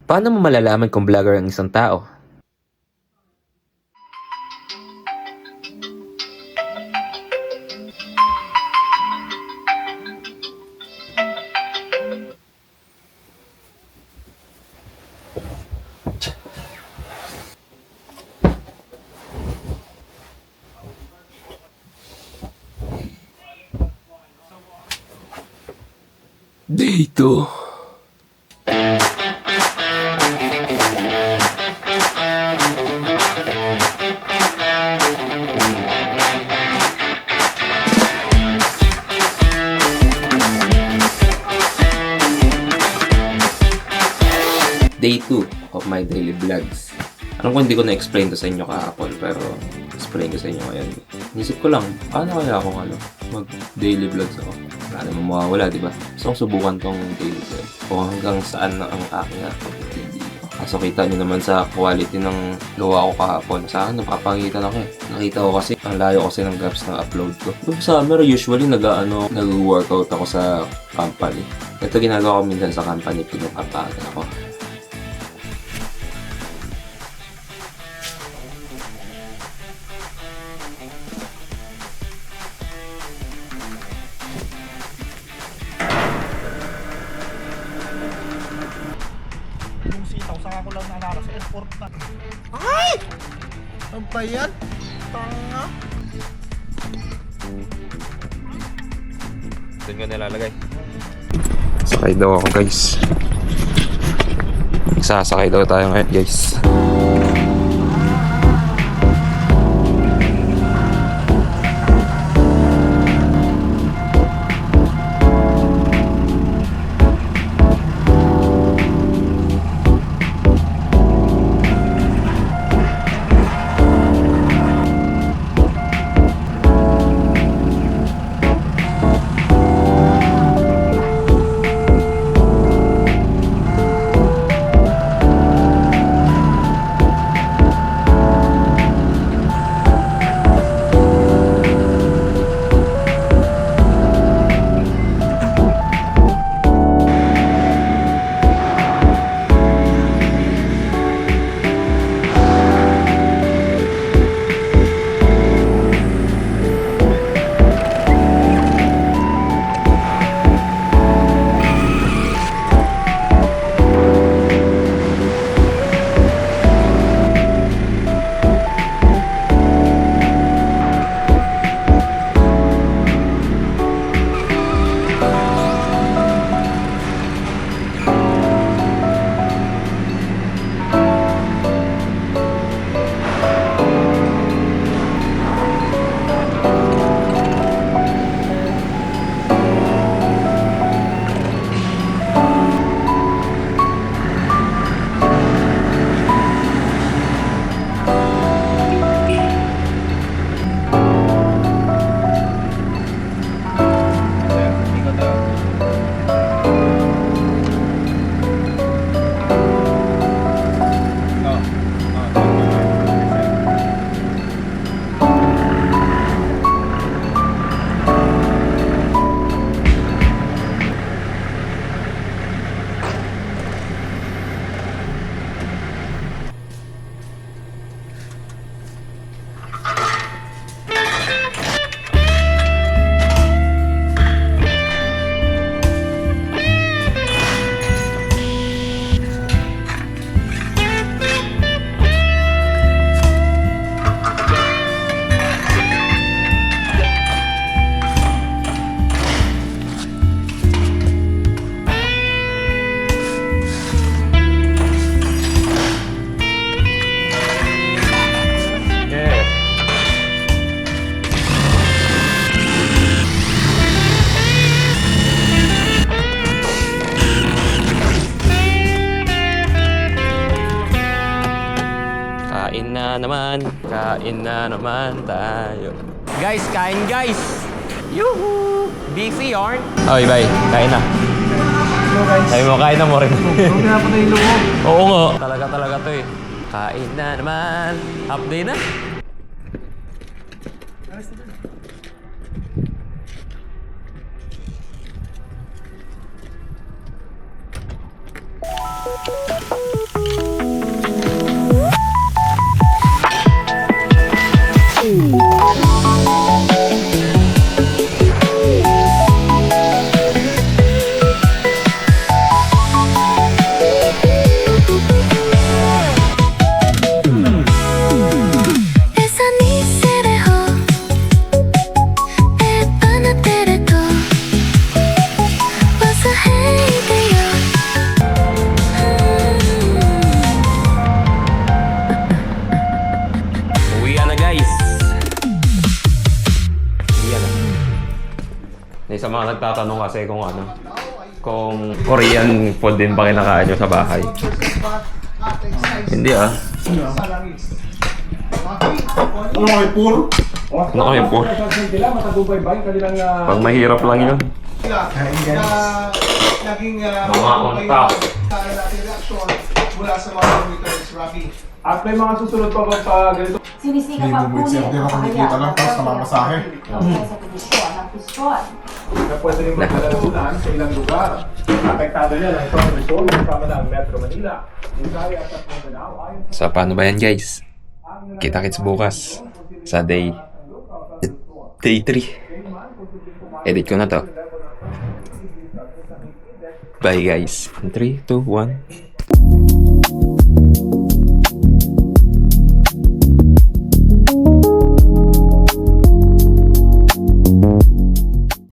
Paano mo malalaman kung vlogger ang isang tao? Dito. Day 2 of my daily vlogs. Alam ko hindi ko na-explain to sa inyo kahapon, pero explain ko sa inyo ngayon. Nisip ko lang, paano kaya akong mag-daily vlogs ako? Wala naman mawawala, di ba? Gusto kong subukan tong daily vlog. Kung hanggang saan na ang aking video. Kaso kita nyo naman sa quality ng gawa ko kahapon. Sa akin, napapangitan ako eh. Nakita ko kasi, ang layo kasi ng gaps ng upload ko. Noong summer, usually nag-workout ako sa company. Ito ginagawa ko minsan sa company, pinukapaga ako. Yung sitaw, saka ko lang naalala sa airport na. Ay! Ang bayan? Tanga. Doon ko nilalagay. Sakay daw ako guys. Sasakay daw tayo ngayon guys. Kain na naman tayo. Guys, kain guys! Yuhu! Busy yarn? Oy, bye. Kain na. Sabi mo, kain na mo rin. Huwag na po na yung loob. Oo nga. Talaga to eh. Kain na naman. Half day na. sa mga nagtatanong kasi kung ano, kung Korean food din ba kinakain nyo sa bahay. Hindi ah. Ano kayo, puro? Ano kayo po? Pag mahirap lang yun. Naging Mga kontak. natin reaksyon mula sa mga commuters, Rafi. At may mga susunod pa ba pa ganito? Sinisika Hindi pa mo po siya, hindi ako kumikita lang, tapos namamasahe. Sa petisyon ng piston. Na pwede rin magdalagunan sa ilang lugar. Apektado niya ang South Rizal, kasama na ang Metro Manila. Visayas at Mindanao ayon So paano ba yan guys? Kita-kits bukas sa day 3. Edit ko na to. Bye guys. 3, 2, 1.